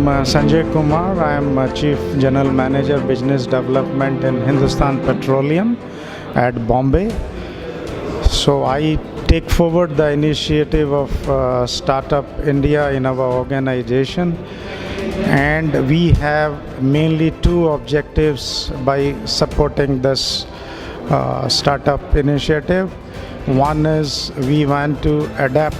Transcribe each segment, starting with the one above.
Sanjay Kumar. I am Chief General Manager Business Development in Hindustan Petroleum at Bombay. So I take forward the initiative of Startup India in our organization, and we have mainly two objectives by supporting this startup initiative. One is we want to adapt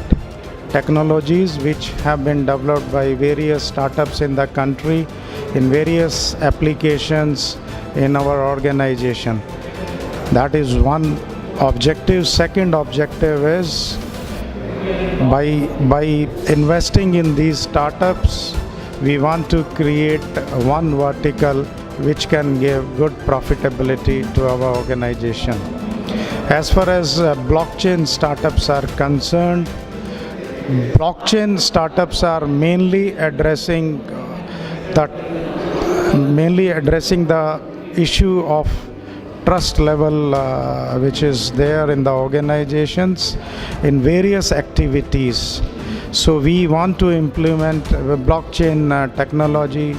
technologies which have been developed by various startups in the country in various applications in our organization. That is one objective. Second objective is by investing in these startups, we want to create one vertical which can give good profitability to our organization. As far as blockchain startups are concerned, blockchain startups are mainly addressing the issue of trust level which is there in the organizations in various activities. So we want to implement blockchain technology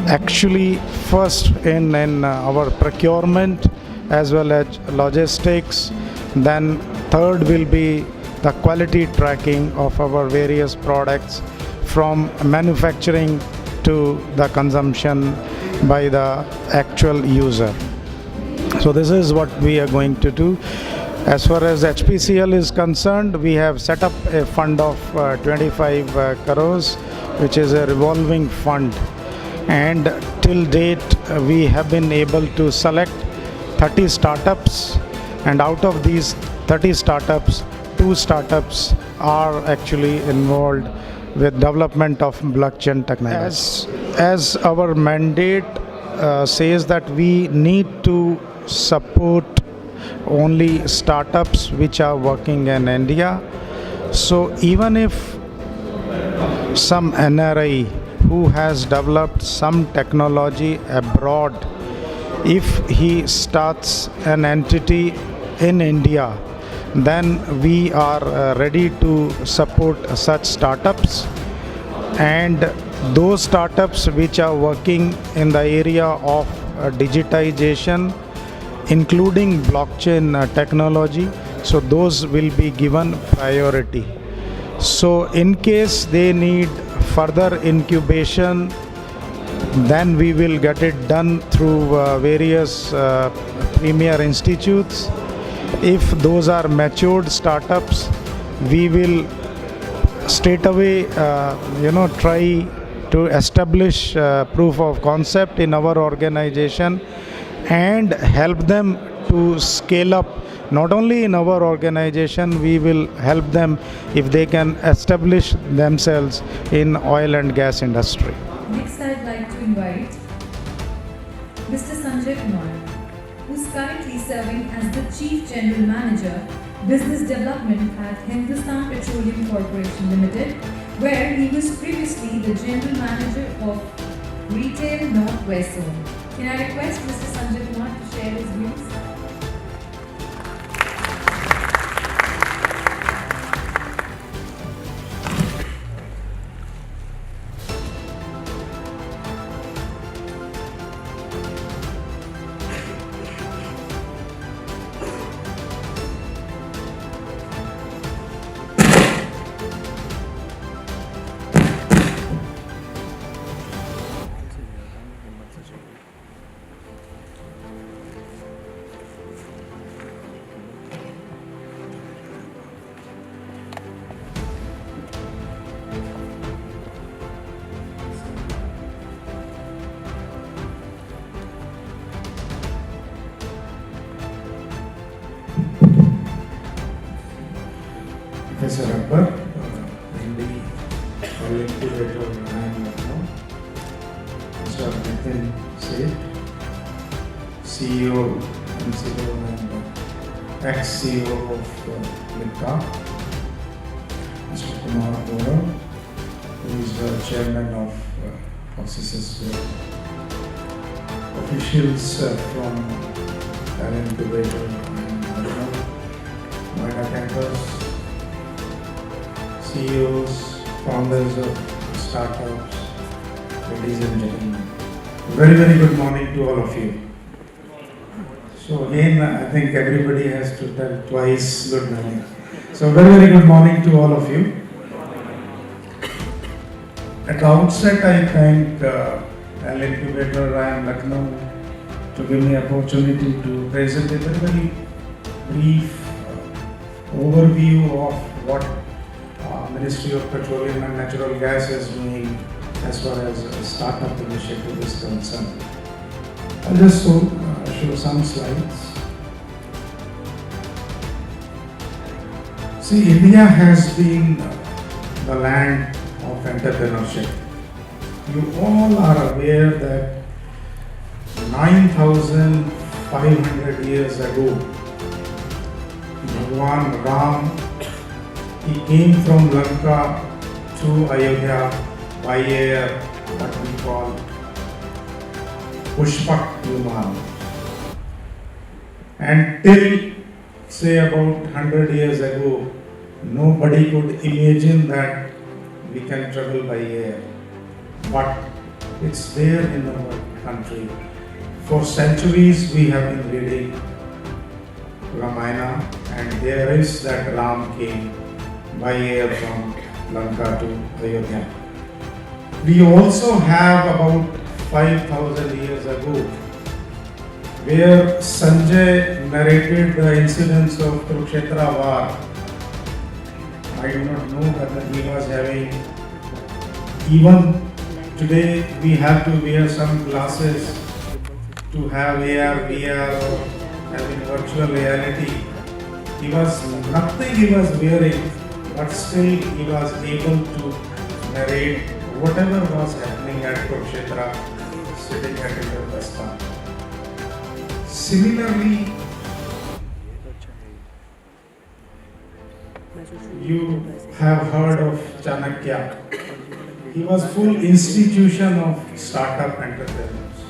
actually first in our procurement as well as logistics. Then third will be the quality tracking of our various products from manufacturing to the consumption by the actual user. So this is what we are going to do. As far as HPCL is concerned, we have set up a fund of 25 crores, which is a revolving fund. And till date, we have been able to select 30 startups. And out of these 30 startups, 2 startups are actually involved with development of blockchain technology. As our mandate says that we need to support only startups which are working in India. So even if some NRI who has developed some technology abroad, if he starts an entity in India, then we are ready to support such startups. And those startups which are working in the area of digitization, including blockchain technology, so those will be given priority. So in case they need further incubation, then we will get it done through various premier institutes. If those are matured startups, we will straight away try to establish proof of concept in our organization and help them to scale up. Not only in our organization, we will help them if they can establish themselves in oil and gas industry. Next, I'd like to invite Mr. Sanjay Kumar, who's currently serving as the Chief General Manager, Business Development at Hindustan Petroleum Corporation Limited, where he was previously the General Manager of Retail Northwest Zone. Can I request Mr. Sanjay Kumar to share his views? Professor Akbar, MD, Incubator and Mr. Mittal CEO and ex-CEO of Mittal, Mr. Kumar, who is the chairman of OCCS. Officials from an incubator and Noida campus, CEOs, founders of startups, ladies and gentlemen. Very, very good morning to all of you. So again, I think everybody has to tell twice good morning. So very, very good morning to all of you. At the outset, I thank Al Incubator and Lucknow to give me opportunity to present a very, very brief overview of what Ministry of Petroleum and Natural Gas is doing as far as startup initiative is concerned. I'll just show some slides. See, India has been the land of entrepreneurship. You all are aware that 9,500 years ago, Bhagwan Ram, he came from Lanka to Ayodhya by air, what we call Pushpak Viman. And till say about 100 years ago, nobody could imagine that we can travel by air. But it's there in our country. For centuries we have been reading Ramayana, and there is that Ram came by air from Lanka to Ayodhya. We also have about 5,000 years ago, where Sanjay narrated the incidents of Kurukshetra war. I do not know whether he was having, even today we have to wear some glasses to have AR, VR or having virtual reality. He was wearing, but still he was able to narrate whatever was happening at Kurukshetra, sitting at Indraprastha. Similarly, you have heard of Chanakya. He was full institution of startup entrepreneurs.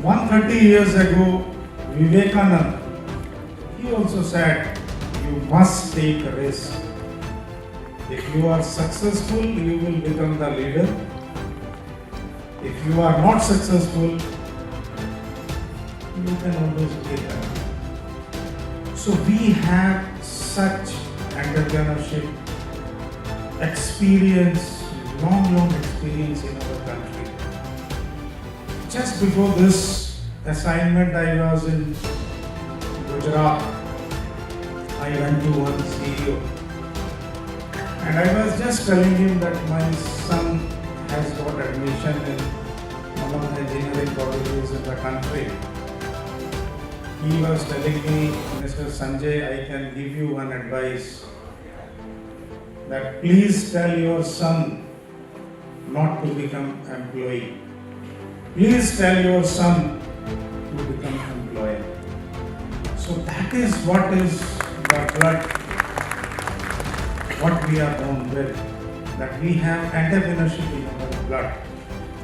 130 years ago, Vivekananda, he also said, you must take a risk. If you are successful, you will become the leader. If you are not successful, you can always be there. So we have such entrepreneurship experience, long experience in our country. Just before this assignment, I was in Gujarat. I went to one CEO. And I was just telling him that my son has got admission in one of the engineering colleges in the country. He was telling me, Mr. Sanjay, I can give you one advice, that please tell your son not to become employee. Please tell your son to become employer. So that is what is the blood, what we are born with, that we have entrepreneurship in our blood.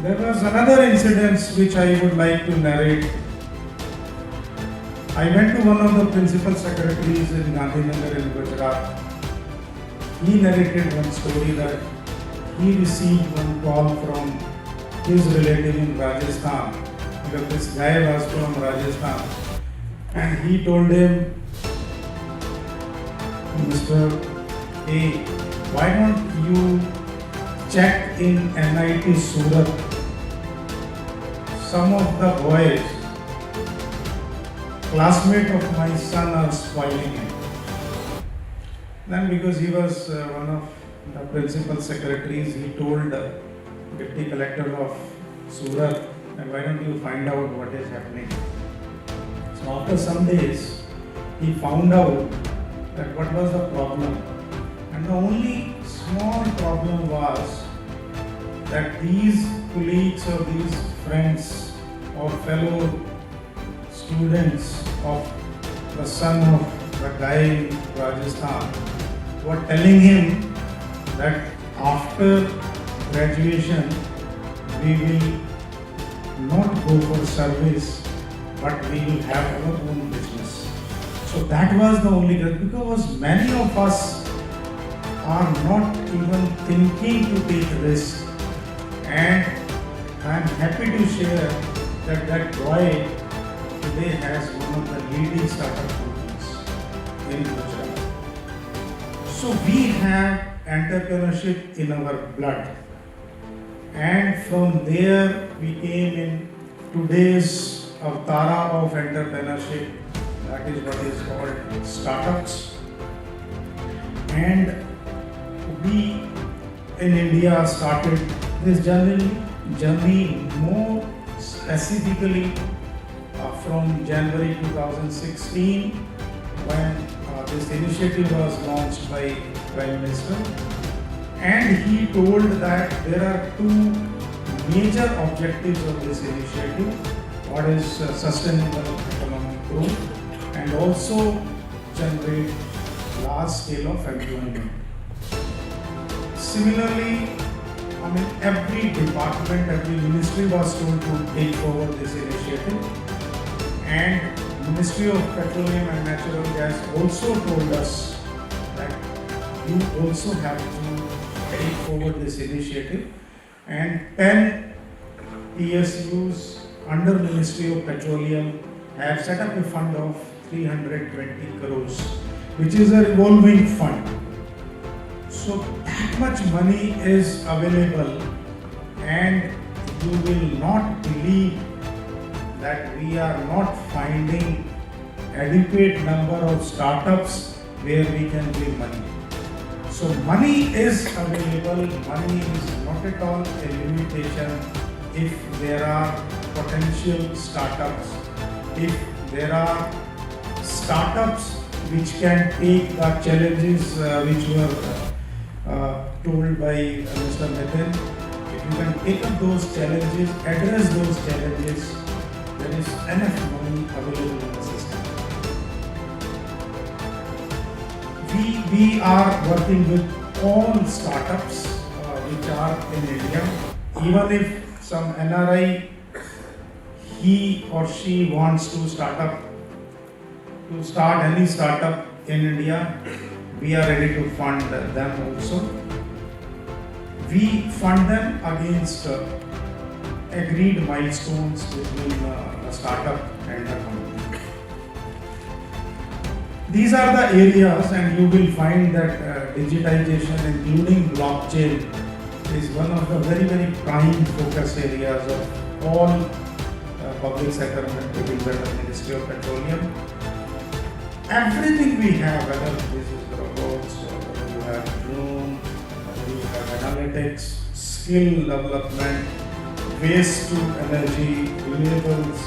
There was another incident which I would like to narrate. I went to one of the principal secretaries in Gandhinagar in Gujarat. He narrated one story that he received one call from his relative in Rajasthan, because this guy was from Rajasthan, and he told him, Mr. A, why don't you check in NIT Surat? Some of the boys, classmates of my son, are spoiling him. Then because he was one of the principal secretaries, he told the deputy collector of Surat, and why don't you find out what is happening. So after some days, he found out that what was the problem. And the only small problem was that these colleagues or these friends or fellow students of the son of the guy in Rajasthan were telling him that after graduation we will not go for service, but we will have our own business. So that was the only reason, because many of us are not even thinking to take risk. And I am happy to share that Roy today has one of the leading startup companies in Gujarat. So we have entrepreneurship in our blood, and from there we came in today's avtara of entrepreneurship, that is what is called startups. And we in India started this journey more specifically from January 2016, when this initiative was launched by Prime Minister, and he told that there are two major objectives of this initiative. What is sustainable economic growth, and also generate large scale of employment. Similarly, every department, every ministry was told to take forward this initiative, and Ministry of Petroleum and Natural Gas also told us that you also have to take forward this initiative, and 10 PSUs under Ministry of Petroleum have set up a fund of 320 crores, which is a revolving fund. So that much money is available, and you will not believe that we are not finding adequate number of startups where we can give money. So money is available, money is not at all a limitation if there are potential startups, if there are startups which can take the challenges which were told by Mr. Mittal. If you can take up those challenges, address those challenges, there is enough money available in the system. We are working with all startups which are in India. Even if some NRI, he or she wants to start any startup in India, we are ready to fund them also. We fund them against agreed milestones between the startup and the company. These are the areas, and you will find that digitization, including blockchain, is one of the very prime focus areas of all public sector entities under the Ministry of Petroleum. Everything we have, whether this is robots, or whether you have drone, whether you have analytics, skill development, waste to energy, renewables,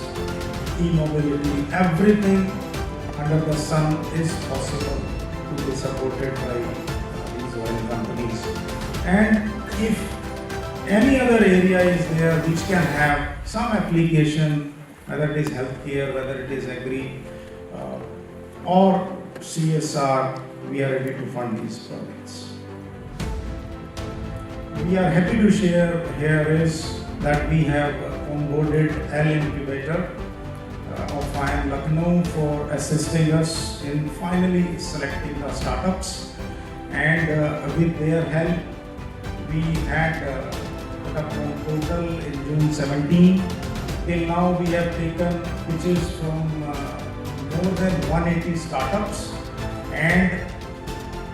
e-mobility, everything under the sun is possible to be supported by these oil companies. And if any other area is there which can have some application, whether it is healthcare, whether it is agri, or CSR, we are ready to fund these projects. We are happy to share here is that we have onboarded L Incubator of IIM Lucknow for assisting us in finally selecting the startups, and with their help we had put up a portal in June 17. Till now we have taken pitches from more than 180 startups, and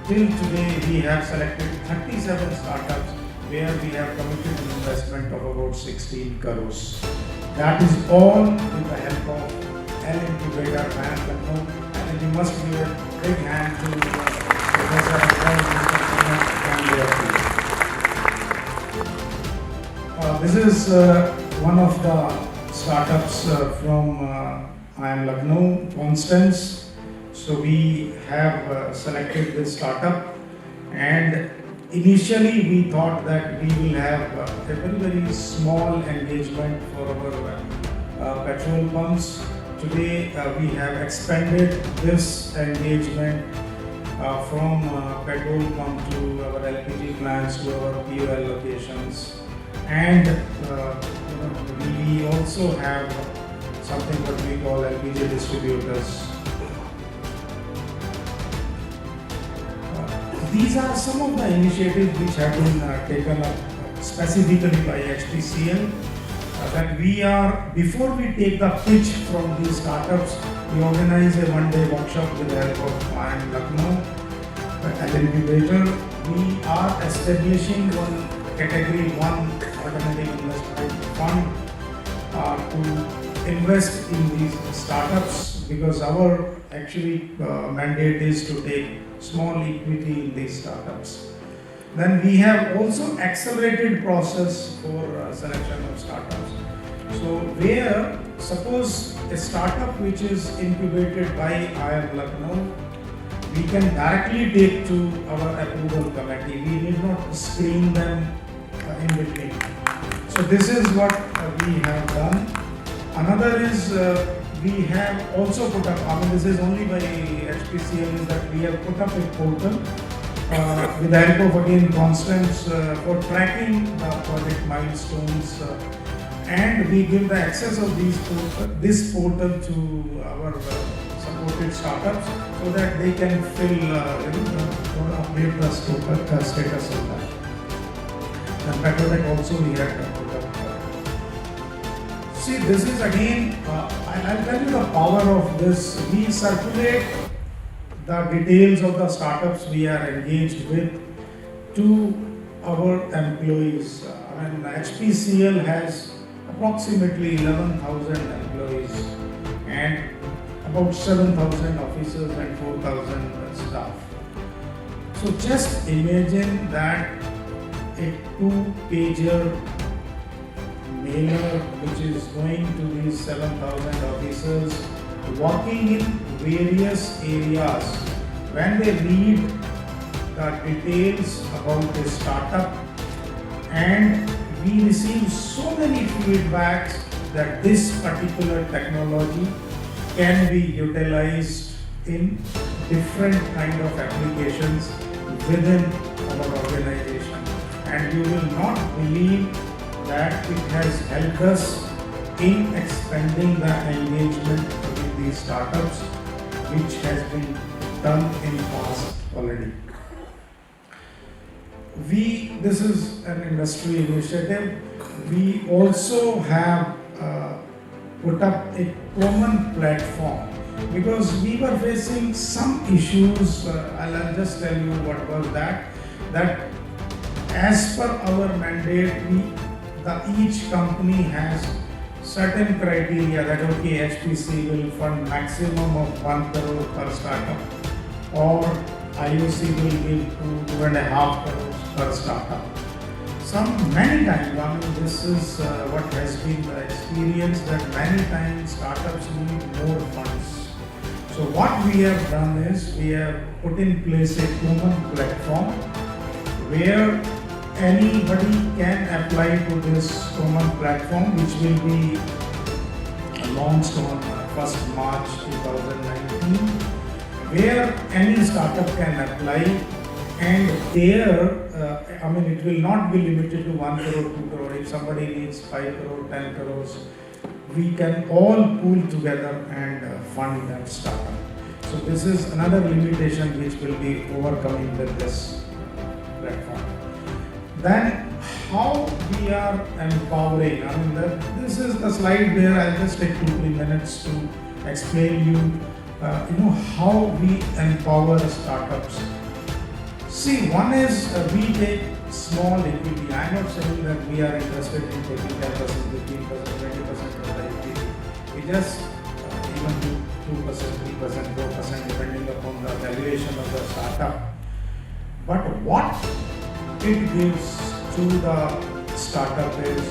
till today we have selected 37 startups where we have committed an investment of about 16 crores. That is all with the help of L Incubator IIM Lucknow, and we must give a big hand to Professor and this is one of the startups from IIM Lucknow, Constance. So we have selected this startup, and initially we thought that we will have a very small engagement for our petrol pumps. Today we have expanded this engagement from petrol pump to our LPG plants, to our POL locations, and we also have something what we call LPG distributors. These are some of the initiatives which have been taken up specifically by HPCL, that we are, before we take the pitch from these startups, we organize a one-day workshop with the help of IIM Lucknow, an incubator. We are establishing one category 1 alternative investment fund to invest in these startups, because our actually mandate is to take small equity in these startups. Then we have also accelerated process for selection of startups. So where suppose a startup which is incubated by IIM Lucknow, we can directly take to our approval committee. We need not screen them in between. So this is what we have done. Another is we have also put up, I mean this is only by HPCL, is that we have put up a portal with the help of again Constance for tracking the project milestones, and we give the access of this portal to our supported startups so that they can fill, update the status of that. And Petrochemicals also we had put up. See, this is again, I'll tell you the power of this. We circulate the details of the startups we are engaged with to our employees. I mean, HPCL has approximately 11,000 employees and about 7,000 officers and 4,000 staff. So just imagine that a 2-pager mailer which is going to these 7,000 officers working in various areas. When they read the details about the startup, and we receive so many feedbacks that this particular technology can be utilized in different kind of applications within our organization, and you will not believe that it has helped us in expanding the engagement with these startups, which has been done in past already. This is an industry initiative. We also have put up a common platform because we were facing some issues. I'll just tell you what was that. That as per our mandate, each company has certain criteria that okay, HPC will fund maximum of 1 crore per startup, or IOC will give 2.5 crores per startup. Many times, I mean, this is what has been the experience, that many times startups need more funds. So what we have done is we have put in place a common platform where anybody can apply to this common platform, which will be launched on 1st March 2019, where any startup can apply, and there, it will not be limited to 1 crore, 2 crore. If somebody needs 5 crore, 10 crores, we can all pool together and fund that startup. So this is another limitation which will be overcoming with this platform. Then how we are empowering, this is the slide where I'll just take 2-3 minutes to explain you, how we empower startups. See, one is we take small equity. I'm not saying that we are interested in taking 10%, 15%, 20% of the equity. We just even do 2%, 3%, 4% depending upon the valuation of the startup. But what it gives to the startup is,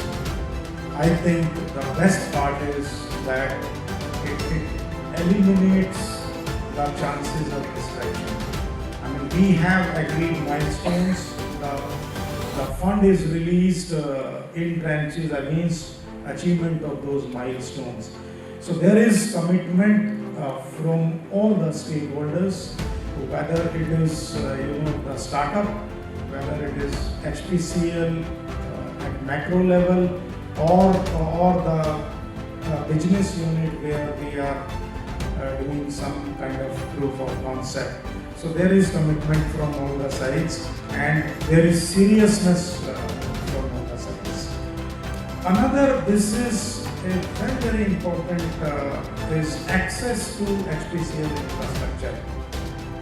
I think the best part is that it eliminates the chances of distraction. We have agreed milestones. The fund is released in tranches against achievement of those milestones. So there is commitment from all the stakeholders, whether it is the startup, whether it is HPCL at macro level, or the business unit where we are doing some kind of proof of concept. So there is commitment from all the sides, and there is seriousness from all the Another, this is a very important, is access to HPCL infrastructure.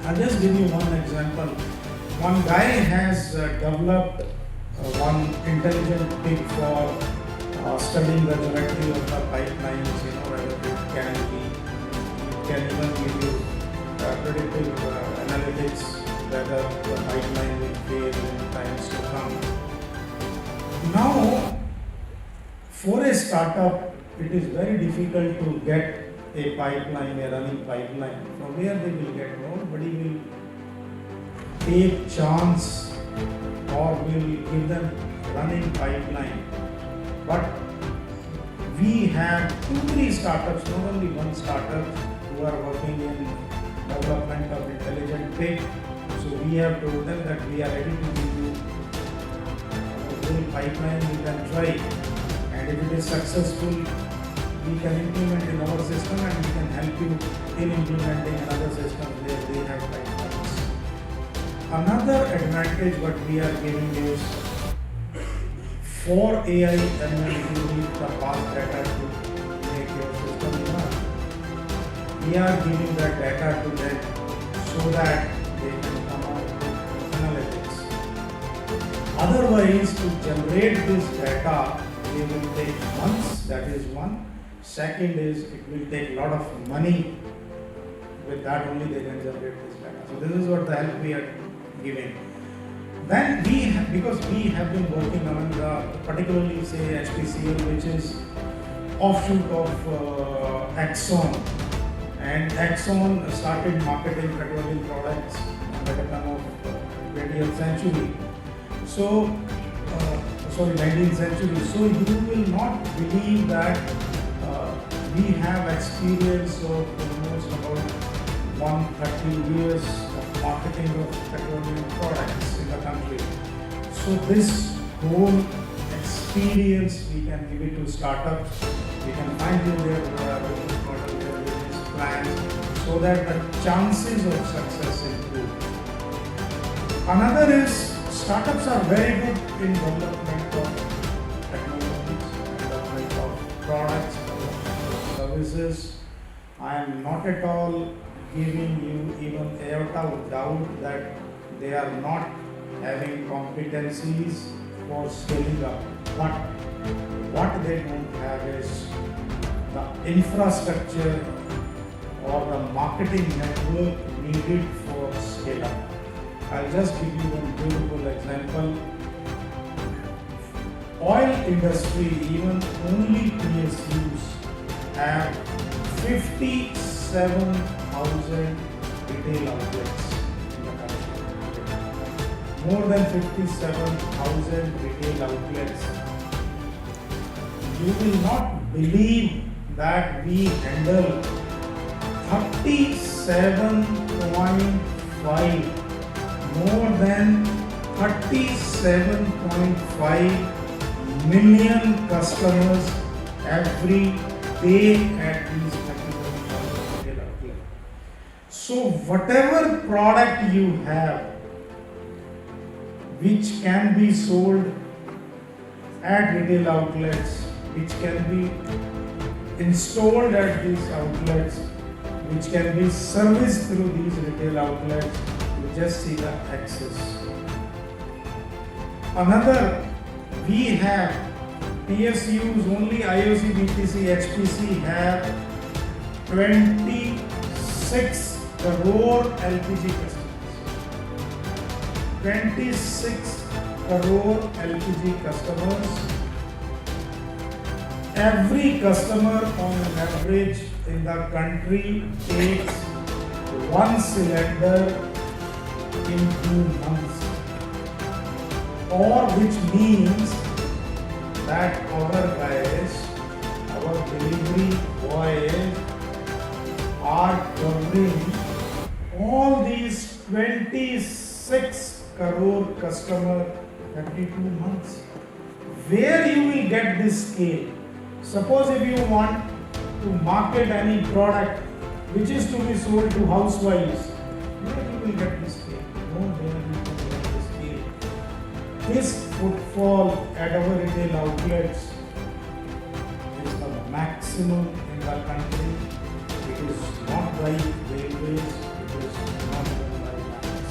I'll just give you one example. One guy has developed one intelligent pig for studying the geometry of the pipelines, whether it can even give you predictive analytics, whether the pipeline will fail in times to come. Now, for a startup, it is very difficult to get a pipeline, a running pipeline. From where they will get? Nobody will take chance or will give them running pipeline. But we have 2-3 startups, not only one startup, who are working in development of intelligent pig. So we have told them that we are ready to give you a whole pipeline, you can try. And if it is successful, we can implement in our system and we can help you in implementing another system where they have pipelines. Another advantage what we are giving is, for AI ML, you need the past data to make your system run. We are giving that data to them so that they can come out with analytics. Otherwise, to generate this data, it will take months, that is one. Second is, it will take a lot of money. With that only they can generate this data. So this is what the help we are giving. Then because we have been working on particularly say HPCL, which is offshoot of Exxon. And Exxon started marketing petroleum products at the time of 20th century. So, 19th century. So you will not believe that we have experience of almost about 130 years of marketing of petroleum products in the country. So this whole experience we can give it to startups. We can find you their business model, their business plans, so that the chances of success improve. Another is, startups are very good in development of technologies, development of products, development of services. I am not at all giving you even iota of doubt that they are not having competencies for scaling up. But what they don't have is the infrastructure or the marketing network needed for scale up. I'll just give you one beautiful example. Oil industry, even only PSUs, have 57,000 retail outlets in the country. More than 57,000 retail outlets. You will not believe that we handle 37.5, more than 37.5 million customers every day at these 37,000 retail outlets. So whatever product you have which can be sold at retail outlets, which can be installed at these outlets, which can be serviced through these retail outlets, you just see the access. Another, we have PSUs, only IOC, BPC, HPC have 26 crore LPG customers. 26 crore LPG customers. Every customer on an average in the country takes one cylinder in 2 months. Or which means that our guys, our delivery boys are covering all these 26 crore customers every 2 months. Where you will get this scale? Suppose if you want to market any product which is to be sold to housewives, where you will get this scale? No, where you can get this scale. This footfall at our retail outlets maximum in the country. It is not by railways, it is not done by lines.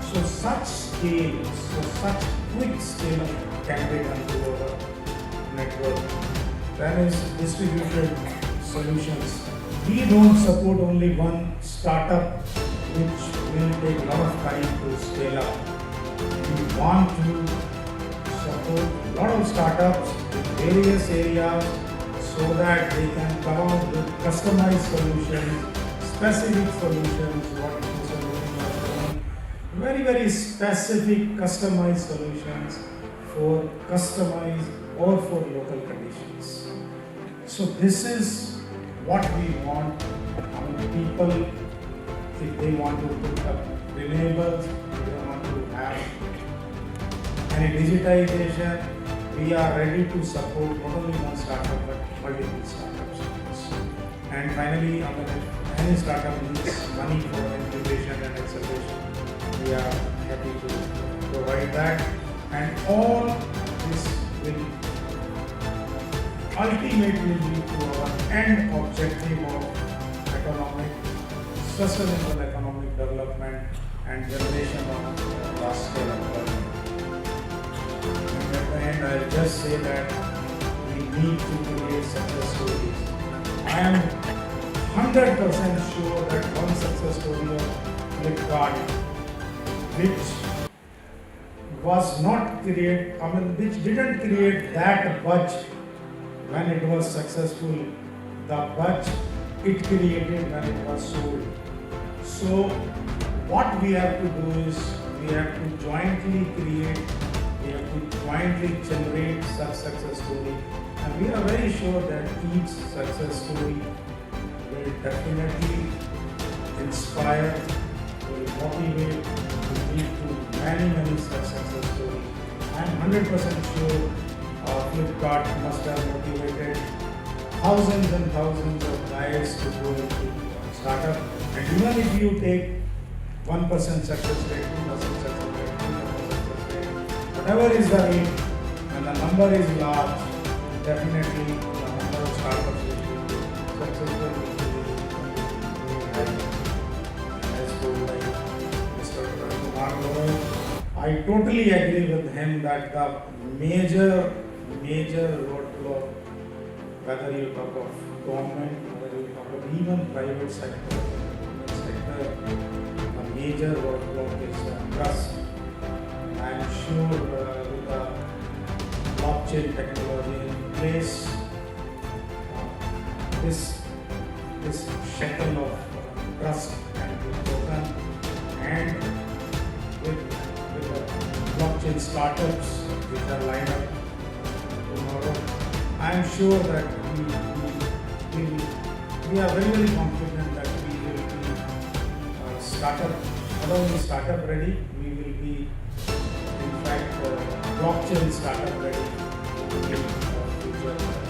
So such scale, such quick scale can be done to our network. Then is distributed solutions. We don't support only one startup which will take a lot of time to scale up. We want to support a lot of startups in various areas so that they can come out with customized solutions, specific solutions, what Mr. Mohan was doing. Very, very specific customized solutions for customized or for local conditions. So this is what we want. People, if they want to put up renewables, if they want to have any digitization, we are ready to support not only one startup but multiple startups. And finally, if any startup needs money for incubation and acceleration, we are happy to provide that. And all this will ultimately lead to our end objective of sustainable economic development and generation of large scale employment. And at the end, I'll just say that we need to create success stories. I am 100% sure that one success story of Flipkart, which was not which didn't create that buzz when it was successful, the buzz it created when it was sold. So what we have to do is we have to jointly create, we have to jointly generate such success story, and we are very sure that each success story will definitely inspire, will motivate, will lead to many such success stories. I am 100% sure Flipkart must have motivated thousands and thousands of guys to go into startup. And even if you take 1% success rate, 2% success rate, 3% success rate, whatever is the rate, when the number is large, definitely the number of startups which will be successful will be high. As told by Mr. Kumar, I totally agree with him that the major roadblock, whether you talk of government, whether you talk of even private sector, the major roadblock is trust. I am sure with the blockchain technology in place, this shackle of trust can be broken, and with the blockchain startups which are lined up tomorrow, I am sure that we are very confident that we will be startup, not only startup ready, we will be in fact blockchain startup ready in the future.